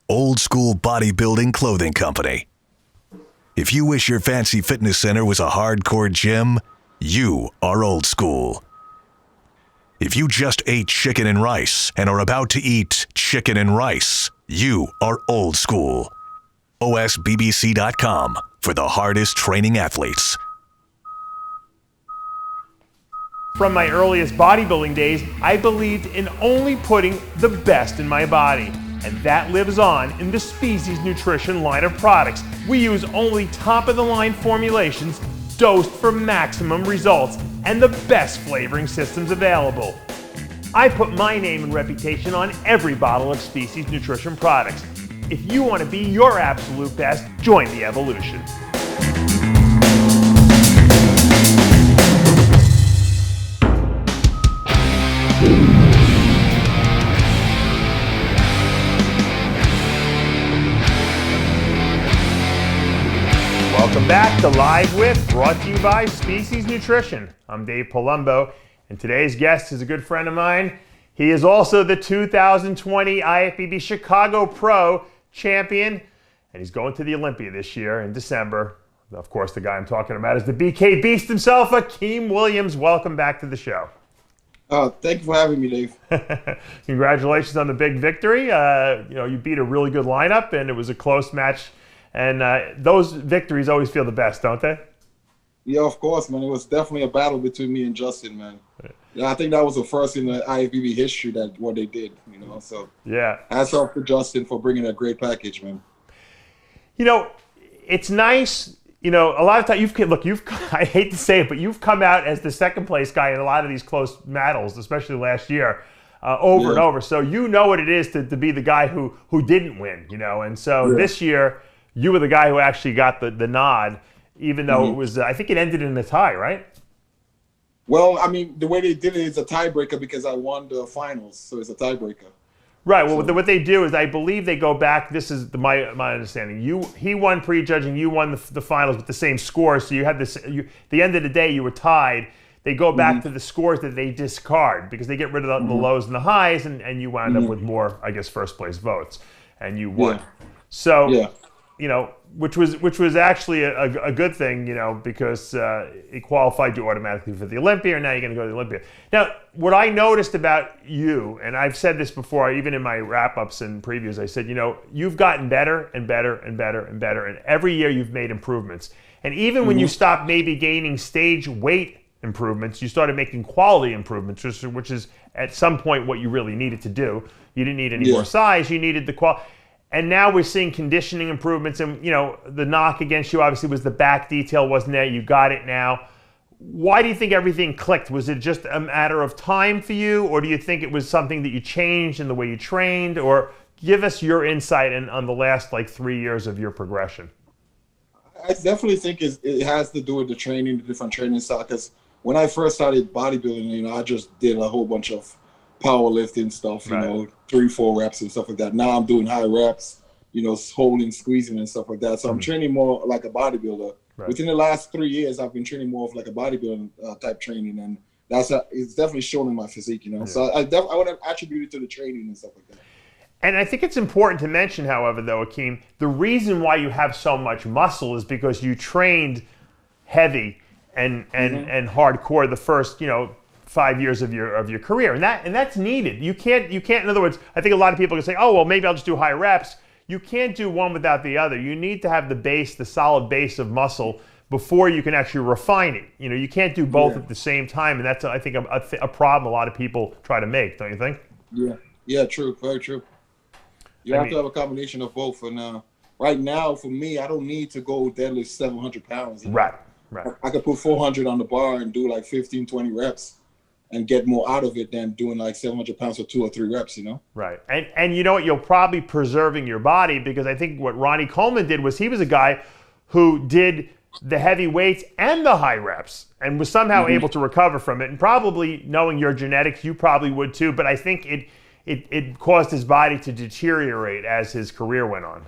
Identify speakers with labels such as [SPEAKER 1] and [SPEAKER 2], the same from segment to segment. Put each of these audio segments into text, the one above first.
[SPEAKER 1] Old School Bodybuilding Clothing Company. If you wish your fancy fitness center was a hardcore gym, you are old school. If you just ate chicken and rice and are about to eat chicken and rice, you are old school. OSBBC.com for the hardest training athletes.
[SPEAKER 2] From my earliest bodybuilding days, I believed in only putting the best in my body. And that lives on in the Species Nutrition line of products. We use only top-of-the-line formulations dosed for maximum results and the best flavoring systems available. I put my name and reputation on every bottle of Species Nutrition products. If you want to be your absolute best, join the evolution. Welcome back to Live With, brought to you by Species Nutrition. I'm Dave Palumbo, and today's guest is a good friend of mine. He is also the 2020 IFBB Chicago Pro champion, and he's going to the Olympia this year in December. Of course, the guy I'm talking about is the BK Beast himself, Akim Williams. Welcome back to the show.
[SPEAKER 3] Thank you for having me, Dave.
[SPEAKER 2] Congratulations on the big victory. You beat a really good lineup, and it was a close match. And those victories always feel the best, don't they?
[SPEAKER 3] Yeah, of course, man. It was definitely a battle between me and Justin, man. Yeah, I think that was the first in the IFBB history that what they did, So
[SPEAKER 2] yeah,
[SPEAKER 3] hats off to Justin for bringing a great package, man.
[SPEAKER 2] It's nice. A lot of times I hate to say it, but you've come out as the second place guy in a lot of these close battles, especially last year, over and over. So you know what it is to be the guy who didn't win, And so this year, you were the guy who actually got the nod, even though it was, I think it ended in a tie, right?
[SPEAKER 3] Well, I mean, the way they did it is a tiebreaker because I won the finals, so it's a tiebreaker.
[SPEAKER 2] Right. Well, what they do is, I believe they go back. This is my understanding. He won prejudging. You won the finals with the same score. So you had this. The end of the day, you were tied. They go back to the scores that they discard because they get rid of the lows and the highs, and you wound up with more, I guess, first place votes, and you won.
[SPEAKER 3] Yeah.
[SPEAKER 2] So. Which was actually a good thing, because it qualified you automatically for the Olympia, and now you're going to go to the Olympia. Now, what I noticed about you, and I've said this before, even in my wrap-ups and previews, I said, you've gotten better and better and better and better, and every year you've made improvements. And even when you stopped maybe gaining stage weight improvements, you started making quality improvements, which is at some point what you really needed to do. You didn't need any more size, you needed the quality. And now we're seeing conditioning improvements, and the knock against you obviously was the back detail wasn't there. You got it now. Why do you think everything clicked? Was it just a matter of time for you, or do you think it was something that you changed in the way you trained? Or give us your insight on the last 3 years of your progression.
[SPEAKER 3] I definitely think it has to do with the training, the different training style. Because when I first started bodybuilding, I just did a whole bunch of powerlifting stuff, 3-4 reps and stuff like that. Now I'm doing high reps, holding, squeezing and stuff like that. So I'm training more like a bodybuilder. Right. Within the last 3 years, I've been training more of like a bodybuilding type training, and it's definitely shown in my physique, So I would have attributed to the training and stuff like that.
[SPEAKER 2] And I think it's important to mention, however, though, Akim, the reason why you have so much muscle is because you trained heavy and hardcore the first, 5 years of your career, and that's needed. You can't. In other words, I think a lot of people can say, "Oh, well, maybe I'll just do high reps." You can't do one without the other. You need to have the solid base of muscle before you can actually refine it. You can't do both at the same time, and that's I think a problem a lot of people try to make. Don't you think?
[SPEAKER 3] Yeah, true, very true. You have to have a combination of both. And right now, for me, I don't need to go deadlift 700 pounds.
[SPEAKER 2] Right.
[SPEAKER 3] I could put 400 on the bar and do 15, 20 reps. And get more out of it than doing 700 pounds for 2 or 3 reps,
[SPEAKER 2] Right. And you know what? You're probably preserving your body, because I think what Ronnie Coleman did was he was a guy who did the heavy weights and the high reps and was somehow able to recover from it. And probably knowing your genetics, you probably would too. But I think it caused his body to deteriorate as his career went on.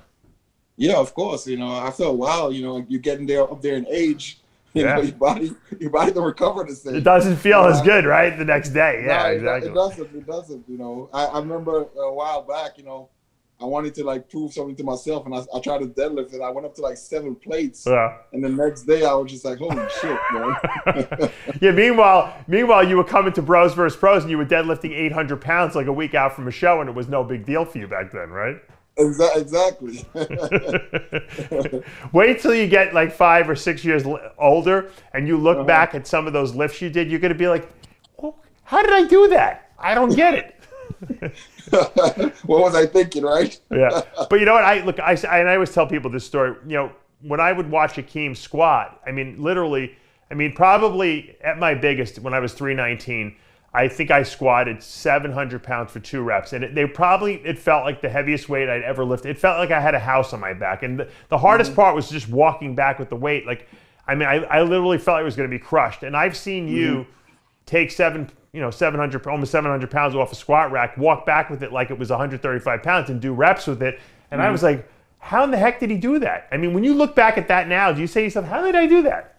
[SPEAKER 3] Yeah, of course. After a while, you're getting up there in age. Your body don't recover the same.
[SPEAKER 2] It doesn't feel as good, the next day. Yeah,
[SPEAKER 3] no,
[SPEAKER 2] exactly.
[SPEAKER 3] It doesn't. I remember a while back, I wanted to like prove something to myself, and I tried to deadlift, and I went up to like 7 plates.
[SPEAKER 2] Yeah.
[SPEAKER 3] And the next day, I was just like, "Holy shit, man!"
[SPEAKER 2] Yeah. Meanwhile, you were coming to Bros vs. Pros, and you were deadlifting 800 pounds like a week out from a show, and it was no big deal for you back then, right?
[SPEAKER 3] Exactly.
[SPEAKER 2] Wait till you get like 5 or 6 years older, and you look back at some of those lifts you did. You're going to be like, "Oh, how did I do that? I don't get it."
[SPEAKER 3] What was I thinking, right?
[SPEAKER 2] Yeah, but you know what? I always tell people this story. You know, when I would watch Akim squat, I mean, literally, probably at my biggest when I was 319, I think I squatted 700 pounds for 2 reps, and it felt like the heaviest weight I'd ever lifted. It felt like I had a house on my back, and the hardest part was just walking back with the weight. Like, I literally felt like I was going to be crushed. And I've seen you take 700, almost 700 pounds off a squat rack, walk back with it like it was 135 pounds and do reps with it. And I was like, how in the heck did he do that? I mean, when you look back at that now, do you say to yourself, how did I do that?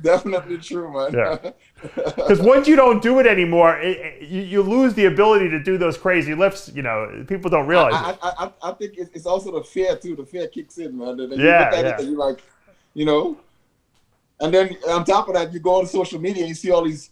[SPEAKER 3] Definitely true, man.
[SPEAKER 2] Yeah. Because once you don't do it anymore, you lose the ability to do those crazy lifts. You know, people don't realize it.
[SPEAKER 3] I think it's also the fear, too. The fear kicks in, man. And then
[SPEAKER 2] Yeah,
[SPEAKER 3] you look at
[SPEAKER 2] yeah.
[SPEAKER 3] it and you're like, you know. And then on top of that, you go on social media and you see all these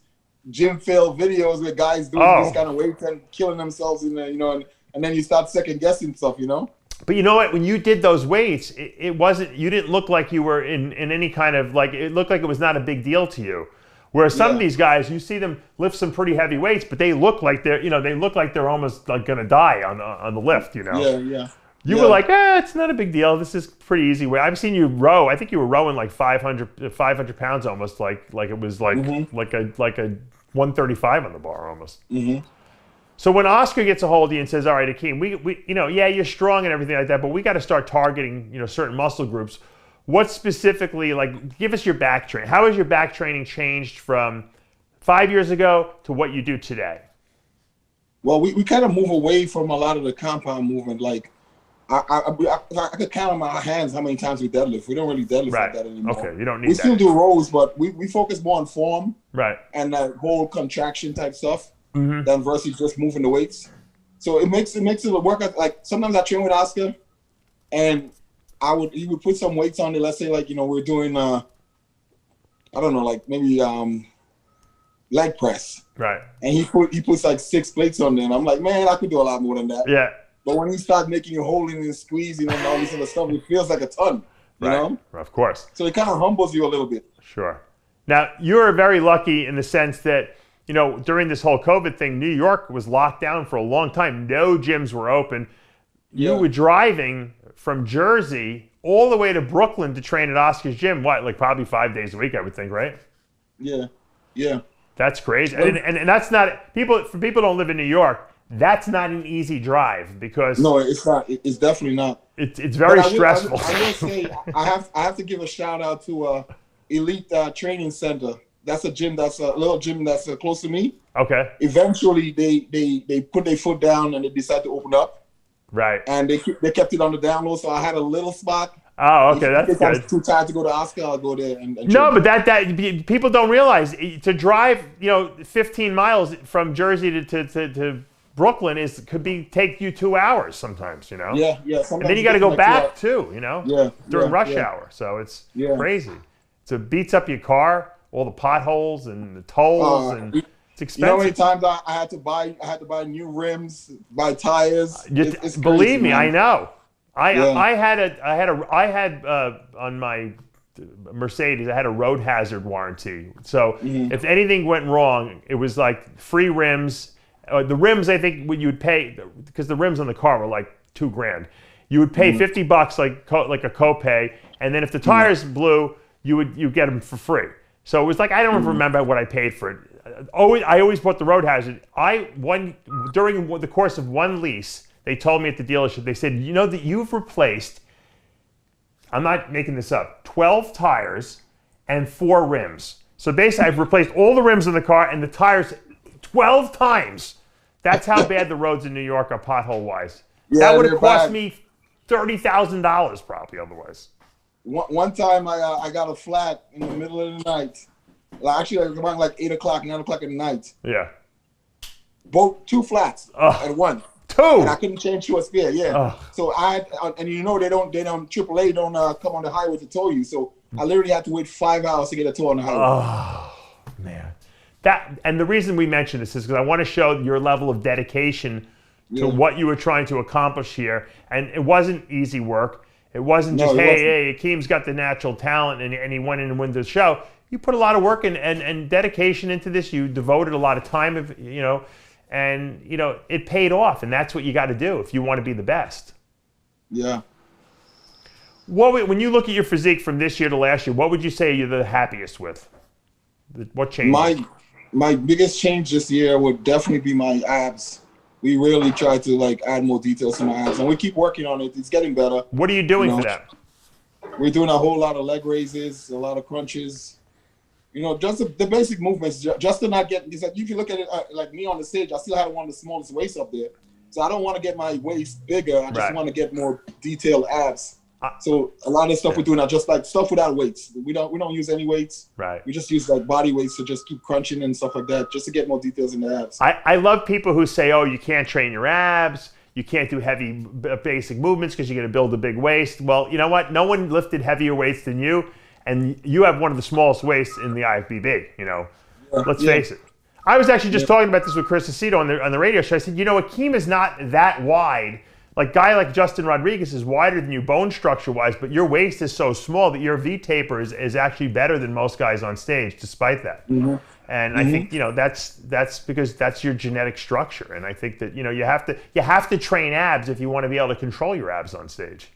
[SPEAKER 3] gym-filled videos where guys doing this kind of weight and killing themselves in there, you know, and then you start second-guessing stuff, you know.
[SPEAKER 2] But you know what? When you did those weights, it wasn't. You didn't look like you were in any kind of like. It looked like it was not a big deal to you. Whereas some of these guys, you see them lift some pretty heavy weights, but they look like they're almost like gonna die on the lift. You know.
[SPEAKER 3] Yeah.
[SPEAKER 2] You were like, it's not a big deal. This is pretty easy weight. I've seen you row. I think you were rowing like 500 pounds almost, like it was like a 135 on the bar almost.
[SPEAKER 3] Mm-hmm.
[SPEAKER 2] So when Oscar gets a hold of you and says, all right, Akim, we you're strong and everything like that, but we got to start targeting, certain muscle groups. What specifically, like, give us your back training. How has your back training changed from 5 years ago to what you do today?
[SPEAKER 3] Well, we kind of move away from a lot of the compound movement. Like, I could count on my hands how many times we deadlift. We don't really deadlift like that anymore.
[SPEAKER 2] Okay, you don't need
[SPEAKER 3] we
[SPEAKER 2] that.
[SPEAKER 3] We still do rows, but we focus more on form and that whole contraction type stuff than versus just moving the weights. So it makes it work. Like sometimes I train with Oscar, and he would put some weights on it. Let's say like we're doing I don't know, like maybe leg press.
[SPEAKER 2] Right.
[SPEAKER 3] And he puts like 6 plates on there, and I'm like, man, I could do a lot more than that.
[SPEAKER 2] Yeah.
[SPEAKER 3] But when he starts making you holding and squeezing and all this other stuff, it feels like a ton, you know?
[SPEAKER 2] Of course.
[SPEAKER 3] So it kind of humbles you a little bit.
[SPEAKER 2] Sure. Now, you're very lucky in the sense that, during this whole COVID thing, New York was locked down for a long time. No gyms were open. You were driving from Jersey all the way to Brooklyn to train at Oscar's gym, like probably 5 days a week, I would think, right?
[SPEAKER 3] Yeah.
[SPEAKER 2] That's crazy. And that's not, for people who don't live in New York, that's not an easy drive because
[SPEAKER 3] no, it's not. It's definitely not.
[SPEAKER 2] It's very stressful.
[SPEAKER 3] I will say I have to give a shout out to Elite Training Center. That's a little gym that's close to me.
[SPEAKER 2] Okay.
[SPEAKER 3] Eventually, they put their foot down and they decided to open up.
[SPEAKER 2] Right.
[SPEAKER 3] And they kept it on the down low, so I had a little spot.
[SPEAKER 2] Oh, okay, that's good.
[SPEAKER 3] If I was too tired to go to Oscar, I'll go there and
[SPEAKER 2] no, but that people don't realize to drive 15 miles from Jersey to Brooklyn take you 2 hours sometimes,
[SPEAKER 3] Yeah. Sometimes
[SPEAKER 2] and then you got to go back too, during rush hour. So it's crazy. So it beats up your car, all the potholes and the tolls, and it's expensive.
[SPEAKER 3] You know how many times I had to buy new rims, buy tires. It's
[SPEAKER 2] believe
[SPEAKER 3] crazy,
[SPEAKER 2] me,
[SPEAKER 3] man.
[SPEAKER 2] I know. I had on my Mercedes, I had a road hazard warranty. So if anything went wrong, it was like free rims. The rims, I think, when you would pay, because the rims on the car were like $2,000, you would pay $50 like a copay, and then if the tires blew, you get them for free. So it was like, I don't even remember what I paid for it. I always bought the road hazard. During the course of one lease, they told me at the dealership, they said, that you've replaced, I'm not making this up, 12 tires and 4 rims. So basically, I've replaced all the rims in the car and the tires 12 times. That's how bad the roads in New York are pothole-wise. That would have cost me $30,000 probably otherwise.
[SPEAKER 3] One time I got a flat in the middle of the night. Actually, it was around like 8 o'clock, 9 o'clock at night.
[SPEAKER 2] Yeah.
[SPEAKER 3] both 2 flats and 1.
[SPEAKER 2] 2.
[SPEAKER 3] And I couldn't change to a spare. Yeah.
[SPEAKER 2] Oh.
[SPEAKER 3] So and you know they don't AAA don't come on the highway to tow you. So I literally had to wait 5 hours to get a tow on the highway.
[SPEAKER 2] Oh man, and the reason we mention this is because I want to show your level of dedication to what you were trying to accomplish here, and it wasn't easy work. It wasn't just hey, Akim's got the natural talent and he went in and won the show. You put a lot of work and dedication into this. You devoted a lot of time, and it paid off, and that's what you got to do if you want to be the best.
[SPEAKER 3] Yeah.
[SPEAKER 2] When you look at your physique from this year to last year, what would you say you're the happiest with? What changed?
[SPEAKER 3] My biggest change this year would definitely be my abs. We really tried to add more details to my abs, and we keep working on it. It's getting better.
[SPEAKER 2] What are you doing for that?
[SPEAKER 3] We're doing a whole lot of leg raises, a lot of crunches. Just the basic movements, just to not get. Because if you look at it like me on the stage, I still have one of the smallest waists up there, so I don't want to get my waist bigger. I just want to get more detailed abs. So a lot of stuff we're doing are just stuff without weights. We don't use any weights.
[SPEAKER 2] Right.
[SPEAKER 3] We just use body weights to just keep crunching and stuff like that, just to get more details in the abs.
[SPEAKER 2] I love people who say, oh, you can't train your abs, you can't do heavy basic movements because you're going to build a big waist. Well, you know what? No one lifted heavier weights than you, and you have one of the smallest waists in the IFBB. Let's face it. I was actually just talking about this with Chris Aceto on the radio show. I said, Akim is not that wide. Guy like Justin Rodriguez is wider than you bone structure-wise, but your waist is so small that your V-taper is actually better than most guys on stage, despite that. Mm-hmm. And I think that's because that's your genetic structure, and I think that you have to train abs if you want to be able to control your abs on stage.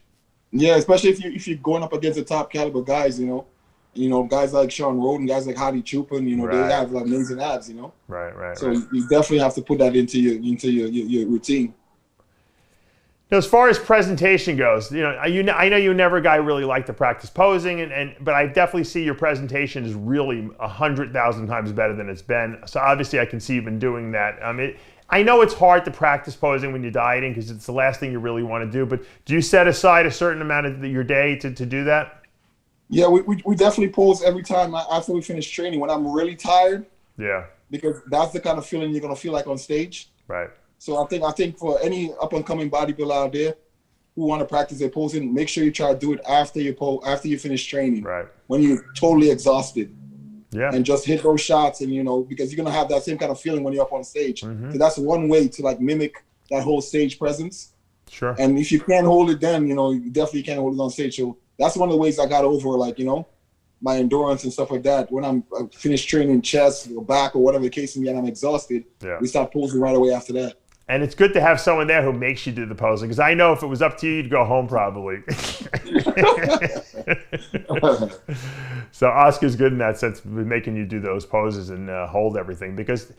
[SPEAKER 2] Yeah,
[SPEAKER 3] especially if you're going up against the top caliber guys, guys like Sean Roden, guys like Hadi Chupin, they have amazing abs,
[SPEAKER 2] Right.
[SPEAKER 3] So you definitely have to put that into your routine.
[SPEAKER 2] Now, as far as presentation goes, I know you never a guy really liked to practice posing, but I definitely see your presentation is really 100,000 times better than it's been. So obviously, I can see you've been doing that. I know it's hard to practice posing when you're dieting because it's the last thing you really want to do. But do you set aside a certain amount of your day to do that?
[SPEAKER 3] Yeah, we definitely pose every time after we finish training when I'm really tired.
[SPEAKER 2] Yeah.
[SPEAKER 3] Because that's the kind of feeling you're gonna feel like on stage.
[SPEAKER 2] Right.
[SPEAKER 3] So I think for any up and coming bodybuilder out there who want to practice their posing, make sure you try to do it after you finish training.
[SPEAKER 2] Right.
[SPEAKER 3] When you're totally exhausted.
[SPEAKER 2] Yeah.
[SPEAKER 3] And just hit those shots, and because you're gonna have that same kind of feeling when you're up on stage. Mm-hmm. So that's one way to mimic that whole stage presence.
[SPEAKER 2] Sure.
[SPEAKER 3] And if you can't hold it, then you definitely can't hold it on stage. So that's one of the ways I got over my endurance and stuff like that. When I'm finished training chest or back or whatever the case may be, and I'm exhausted, we start posing right away after that.
[SPEAKER 2] And it's good to have someone there who makes you do the posing, because I know if it was up to you, you'd go home probably. So Oscar's good in that sense, with making you do those poses and hold everything. Because,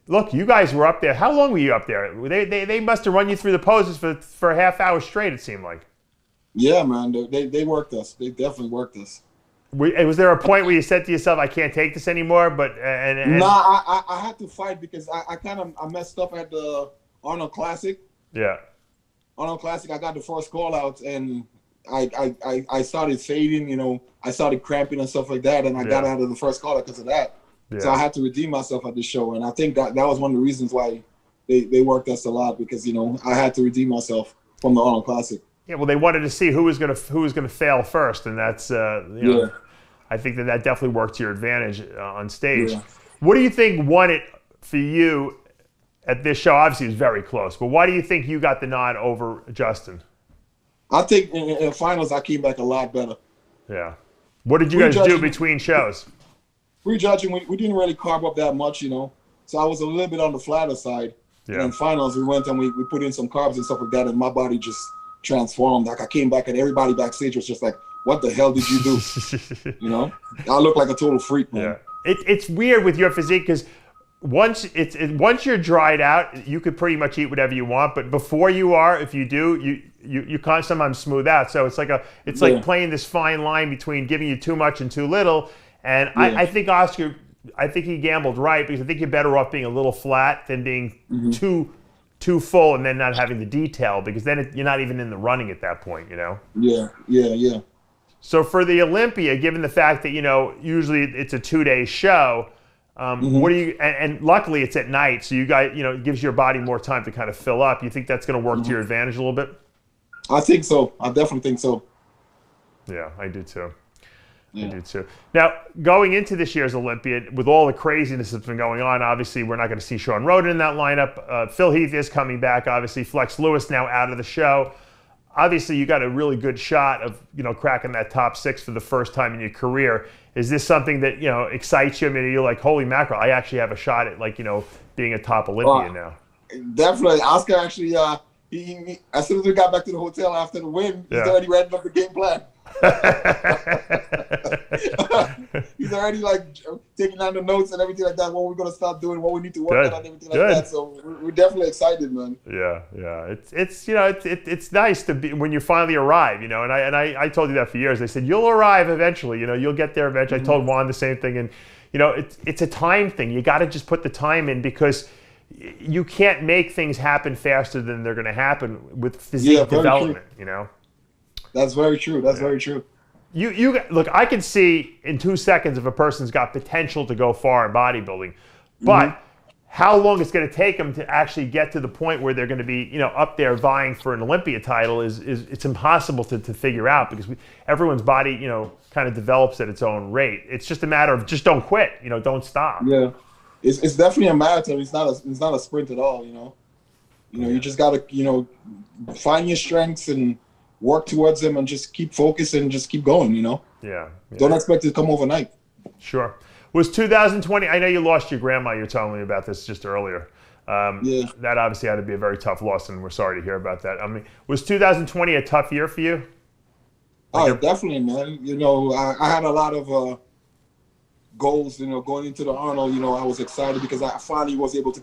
[SPEAKER 2] look, you guys were up there. How long were you up there? They must have run you through the poses for a half hour straight, it seemed like.
[SPEAKER 3] Yeah, man. They worked us. They definitely worked us.
[SPEAKER 2] Was there a point where you said to yourself, I can't take this anymore?
[SPEAKER 3] Nah, I had to fight because I messed up at the Arnold Classic.
[SPEAKER 2] Yeah.
[SPEAKER 3] Arnold Classic, I got the first call out and I started fading, I started cramping and stuff like that, and I got out of the first call out because of that. Yeah. So I had to redeem myself at the show, and I think that was one of the reasons why they worked us a lot, because I had to redeem myself from the Arnold Classic. Yeah,
[SPEAKER 2] well, they wanted to see who was going to fail first, and that's I think that definitely worked to your advantage on stage. Yeah. What do you think won it for you at this show? Obviously, it was very close, but why do you think you got the nod over Justin?
[SPEAKER 3] I think in finals I came back a lot better.
[SPEAKER 2] Yeah. What did you guys do between shows?
[SPEAKER 3] Prejudging, we didn't really carb up that much, So I was a little bit on the flatter side. Yeah. And in finals, we went and we put in some carbs and stuff like that, and my body just transformed. I came back and everybody backstage was just like, what the hell did you do? I look like a total freak, man.
[SPEAKER 2] Yeah. It's weird with your physique because once you're dried out, you could pretty much eat whatever you want. But before you are, if you do, you can't sometimes smooth out. So it's like playing this fine line between giving you too much and too little. And I think Oscar, he gambled right, because I think you're better off being a little flat than being too full and then not having the detail, because then you're not even in the running at that point,
[SPEAKER 3] Yeah.
[SPEAKER 2] So for the Olympia, given the fact that, usually it's a 2-day show, What do you? And luckily, it's at night, so you guys, it gives your body more time to kind of fill up. You think that's going to work to your advantage a little bit?
[SPEAKER 3] I think so. I definitely think so.
[SPEAKER 2] Yeah, I do too.
[SPEAKER 3] Yeah.
[SPEAKER 2] I do too. Now, going into this year's Olympia, with all the craziness that's been going on, obviously we're not going to see Sean Roden in that lineup. Phil Heath is coming back, obviously. Flex Lewis now out of the show. Obviously, you got a really good shot of cracking that top 6 for the first time in your career. Is this something that excites you? I mean, you're like, holy mackerel! I actually have a shot at being a top Olympian now.
[SPEAKER 3] Definitely, Oscar actually. He as soon as we got back to the hotel after the win, he's already writing up the game plan. He's already taking down the notes and everything like that. What we're gonna start doing, what we need to work on, and everything like that. So we're definitely excited, man.
[SPEAKER 2] Yeah. It's nice to be when you finally arrive, and I told you that for years. I said you'll arrive eventually. You'll get there eventually. I told Juan the same thing, and it's a time thing. You got to just put the time in because you can't make things happen faster than they're going to happen with physique development.
[SPEAKER 3] That's very true. That's very true.
[SPEAKER 2] You look. I can see in 2 seconds if a person's got potential to go far in bodybuilding, but how long it's going to take them to actually get to the point where they're going to be, up there vying for an Olympia title is it's impossible to figure out because everyone's body, kind of develops at its own rate. It's just a matter of just don't quit, don't stop.
[SPEAKER 3] Yeah, it's definitely a marathon. It's not a sprint at all. You just got to find your strengths and work towards them and just keep focused and just keep going.
[SPEAKER 2] Yeah.
[SPEAKER 3] Don't expect it to come overnight.
[SPEAKER 2] Sure. Was 2020, I know you lost your grandma, you were telling me about this just earlier. That obviously had to be a very tough loss, and we're sorry to hear about that. I mean, was 2020 a tough year for you?
[SPEAKER 3] Definitely, man. I had a lot of goals, going into the Arnold. I was excited because I finally was able to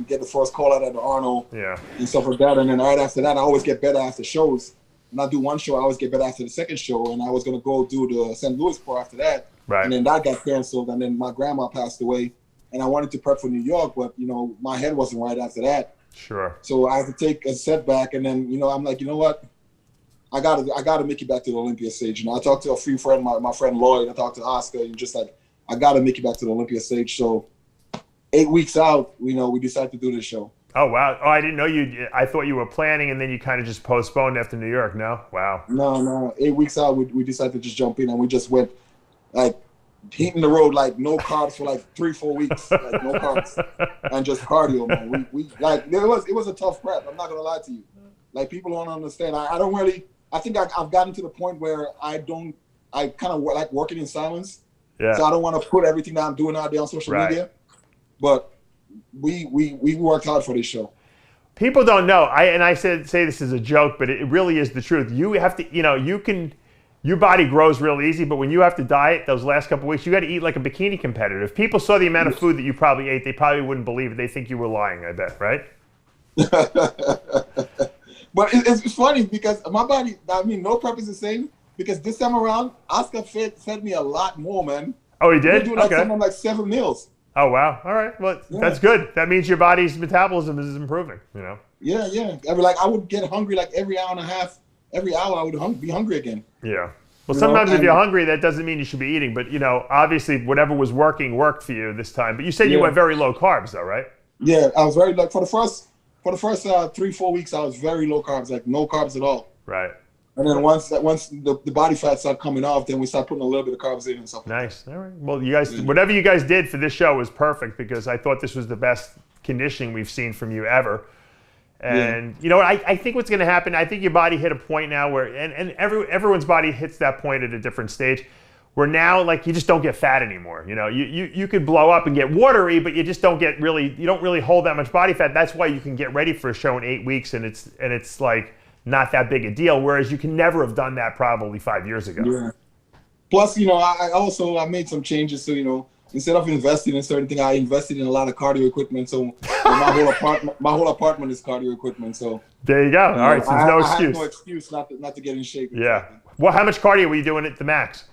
[SPEAKER 3] get the first call out at the Arnold and stuff like that. And then right after that, I always get better after shows. And I do one show, I always get better after the second show. And I was going to go do the St. Louis Pro after that. Right. And then that got canceled. And then my grandma passed away. And I wanted to prep for New York, but, my head wasn't right after that.
[SPEAKER 2] Sure. So
[SPEAKER 3] I had to take a setback. And then, I'm like, you know what? I gotta make it back to the Olympia stage. I talked to a few friends, my friend Lloyd, I talked to Oscar, and just like, I gotta make it back to the Olympia stage. So 8 weeks out, we decided to do this show.
[SPEAKER 2] Oh, wow. Oh, I didn't know I thought you were planning and then you kind of just postponed after New York. No? Wow.
[SPEAKER 3] No. 8 weeks out, we decided to just jump in and we just went hitting the road, no carbs for 3-4 weeks, no carbs and just cardio, man. It was a tough prep. I'm not gonna lie to you. People don't understand. I think I've gotten to the point where I kind of like working in silence. Yeah. So I don't want to put everything that I'm doing out there on social media. But we worked hard for this show.
[SPEAKER 2] People don't know. I say this as a joke, but it really is the truth. You have to, your body grows real easy, but when you have to diet those last couple of weeks, you got to eat like a bikini competitor. If people saw the amount of food that you probably ate, they probably wouldn't believe it. They think you were lying, I bet, right?
[SPEAKER 3] But it's funny because my body, no prep is the same. Because this time around, Oscar fed me a lot more, man.
[SPEAKER 2] Oh, he did?
[SPEAKER 3] We were doing something 7 meals.
[SPEAKER 2] Oh, wow. All right. Well, That's good. That means your body's metabolism is improving,
[SPEAKER 3] Yeah. I would get hungry every hour and a half. Every hour I would be hungry again.
[SPEAKER 2] Yeah. Well, sometimes if you're hungry, that doesn't mean you should be eating. But, obviously whatever was working worked for you this time. But you said you went very low carbs, though, right?
[SPEAKER 3] Yeah, I was very low. For the first 3-4 weeks, I was very low carbs, no carbs at all.
[SPEAKER 2] Right.
[SPEAKER 3] And then once the body fat started coming off, then we started putting a little bit of carbs in and stuff.
[SPEAKER 2] Nice. All right. Well, you guys, whatever you guys did for this show was perfect because I thought this was the best conditioning we've seen from you ever. And I think what's going to happen, I think your body hit a point now where, and everyone's body hits that point at a different stage, where now you just don't get fat anymore. You could blow up and get watery, but you just don't really hold that much body fat. That's why you can get ready for a show in 8 weeks, and it's not that big a deal. Whereas you can never have done that probably 5 years ago. Yeah.
[SPEAKER 3] Plus, I made some changes. So instead of investing in certain things, I invested in a lot of cardio equipment. So my whole apartment is cardio equipment. So
[SPEAKER 2] there you go. All right, so there's no excuse.
[SPEAKER 3] I have no excuse not to get in shape.
[SPEAKER 2] Yeah. Well, how much cardio were you doing at the max?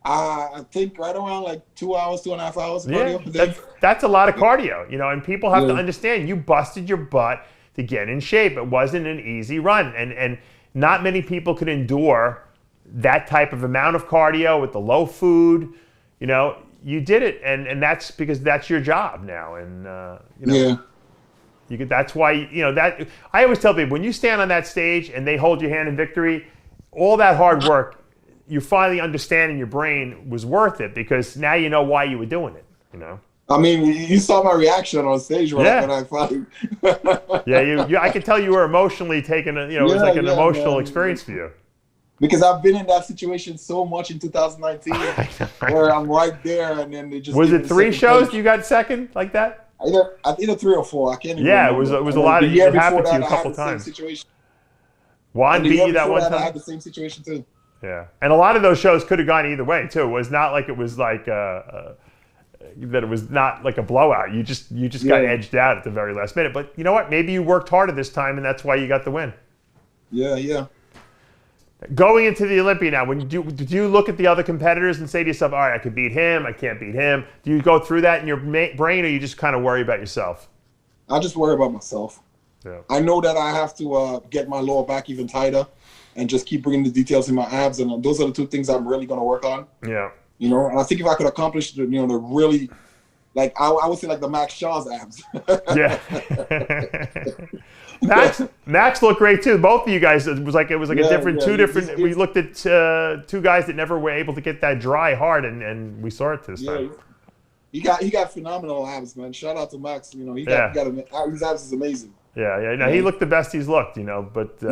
[SPEAKER 3] I think right around 2 hours, 2.5 hours of cardio.
[SPEAKER 2] That's a lot of cardio, and people have to understand you busted your butt to get in shape. It wasn't an easy run, and not many people could endure that type of amount of cardio with the low food. you did it, and that's because that's your job now, and you know, that's why, you know, that I always tell people, when you stand on that stage and they hold your hand in victory, all that hard work, you finally understand in your brain was worth it, because now you know why you were doing it, you know.
[SPEAKER 3] I mean, you saw my reaction on stage when I finally.
[SPEAKER 2] Yeah, I could tell you were emotionally taking it. You know, it was like an emotional experience for you.
[SPEAKER 3] Because I've been in that situation so much in 2019, where I'm right there, and then they just.
[SPEAKER 2] Was it 3 shows you got second like that?
[SPEAKER 3] Either 3 or 4. I can't even.
[SPEAKER 2] Yeah,
[SPEAKER 3] remember.
[SPEAKER 2] it was a lot. It happened to you a couple times.
[SPEAKER 3] Situation.
[SPEAKER 2] Juan beat you that one time.
[SPEAKER 3] I had the same situation too.
[SPEAKER 2] Yeah, and a lot of those shows could have gone either way too. It was not like it was like. That it was not like a blowout. You just got edged out at the very last minute. But you know what? Maybe you worked harder this time, and that's why you got the win.
[SPEAKER 3] Yeah.
[SPEAKER 2] Going into the Olympia now, did you look at the other competitors and say to yourself, all right, I could beat him, I can't beat him? Do you go through that in your brain, or you just kind of worry about yourself?
[SPEAKER 3] I just worry about myself.
[SPEAKER 2] Yeah.
[SPEAKER 3] I know that I have to get my lower back even tighter and just keep bringing the details in my abs. And those are the 2 things I'm really going to work on.
[SPEAKER 2] Yeah.
[SPEAKER 3] You know, and I think if I could accomplish the really, like, I would say like the Max Shaw's abs.
[SPEAKER 2] Yeah. Max looked great too. Both of you guys, it was like a different, 2 different. We looked at 2 guys that never were able to get that dry hard, and we saw it this time.
[SPEAKER 3] He got phenomenal abs, man. Shout out to Max. You know, his abs is amazing.
[SPEAKER 2] Yeah. No, he looked the best he's looked. You know, but.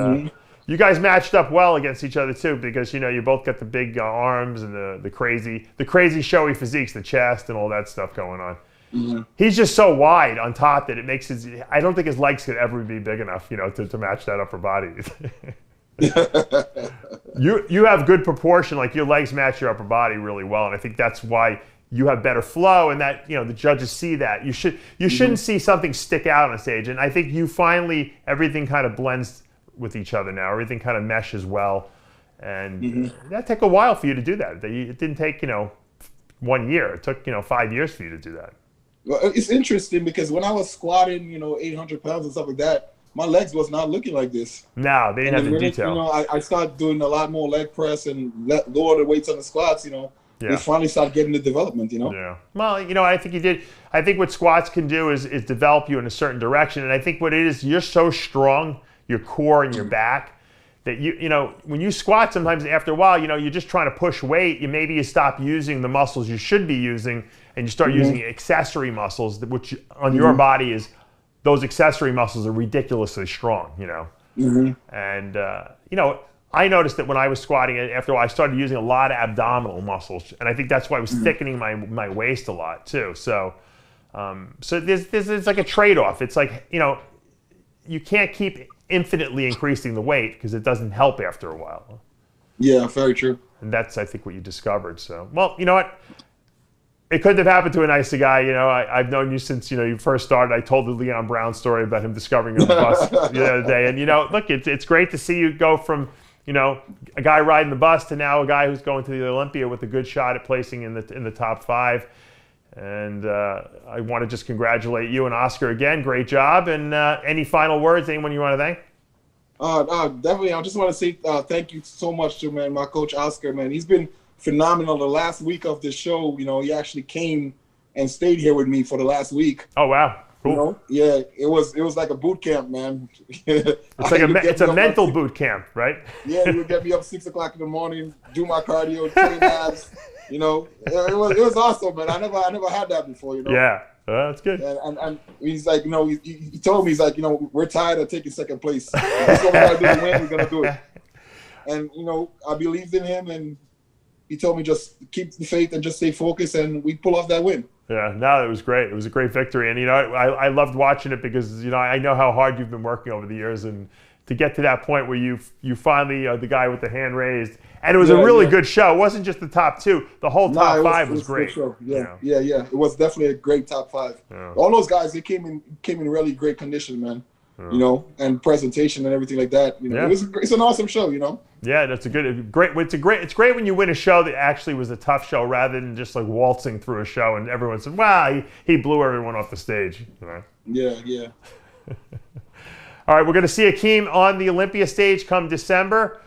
[SPEAKER 2] You guys matched up well against each other too, because you know you both got the big arms and the crazy showy physiques, the chest and all that stuff going on. Mm-hmm. He's just so wide on top that it makes I don't think his legs could ever be big enough, you know, to match that upper body. You have good proportion, like your legs match your upper body really well, and I think that's why you have better flow, and that, you know, the judges see that. You shouldn't see something stick out on stage, and I think you finally, everything kind of blends with each other now. Everything kind of meshes well, and that took a while for you to do that. It didn't take, you know, 1 year. It took, you know, 5 years for you to do that.
[SPEAKER 3] Well, it's interesting because when I was squatting, you know, 800 pounds and stuff like that, my legs was not looking like this.
[SPEAKER 2] No, they didn't have the detail.
[SPEAKER 3] You know, I started doing a lot more leg press and lower the weights on the squats. You know, they finally started getting the development. You know. Yeah.
[SPEAKER 2] Well, you know, I think you did. I think what squats can do is develop you in a certain direction, and I think what it is, you're so strong, your core and your back, that you know, when you squat, sometimes after a while, you know, you're just trying to push weight. Maybe you stop using the muscles you should be using, and you start using accessory muscles, which on your body is, those accessory muscles are ridiculously strong, you know. And you know, I noticed that when I was squatting, after a while, I started using a lot of abdominal muscles, and I think that's why I was thickening my waist a lot too. So there's like a trade-off. It's like, you know, you can't keep infinitely increasing the weight because it doesn't help after a while.
[SPEAKER 3] Yeah, very true.
[SPEAKER 2] And that's, I think, what you discovered. So, well, you know what? It couldn't have happened to a nicer guy. You know, I've known you since, you know, you first started. I told the Leon Brown story about him discovering you on the bus the other day. And, you know, look, it's great to see you go from, you know, a guy riding the bus to now a guy who's going to the Olympia with a good shot at placing in the top 5. And I want to just congratulate you and Oscar again. Great job. And any final words? Anyone you want to thank?
[SPEAKER 3] Definitely. I just want to say thank you so much to, man, my coach Oscar. Man, he's been phenomenal. The last week of the show, you know, he actually came and stayed here with me for the last week.
[SPEAKER 2] Oh wow, cool.
[SPEAKER 3] You know? Yeah, it was like a boot camp, man.
[SPEAKER 2] It's a mental boot camp, right?
[SPEAKER 3] Yeah, he would get me up 6 o'clock in the morning, do my cardio, train abs. You know, it was awesome, man. I never had that before, you know.
[SPEAKER 2] Yeah, that's good.
[SPEAKER 3] And he's like, you know, he told me, he's like, you know, we're tired of taking second place. That's what we gotta do to win. We're gonna do it. And you know, I believed in him, and he told me just keep the faith and just stay focused, and we pull off that win.
[SPEAKER 2] Yeah, no, it was great. It was a great victory, and you know, I loved watching it because, you know, I know how hard you've been working over the years, and to get to that point where you finally are the guy with the hand raised. And it was a really good show. It wasn't just the top 2. The whole top 5 was great.
[SPEAKER 3] Show. Yeah. It was definitely a great top 5. Yeah. All those guys, they came in really great condition, man. Yeah. You know, and presentation and everything like that. You know, it's an awesome show. You know. Yeah,
[SPEAKER 2] that's It's great when you win a show that actually was a tough show rather than just like waltzing through a show and everyone said, "Wow, he blew everyone off the stage." You know?
[SPEAKER 3] Yeah.
[SPEAKER 2] All right, we're going to see Akim on the Olympia stage come December.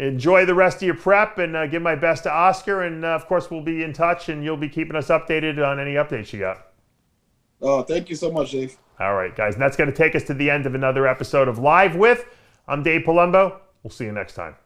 [SPEAKER 2] enjoy the rest of your prep, and give my best to Oscar. And of course, we'll be in touch, and you'll be keeping us updated on any updates you got.
[SPEAKER 3] Thank you so much, Dave.
[SPEAKER 2] All right, guys. And that's going to take us to the end of another episode of Live With. I'm Dave Palumbo. We'll see you next time.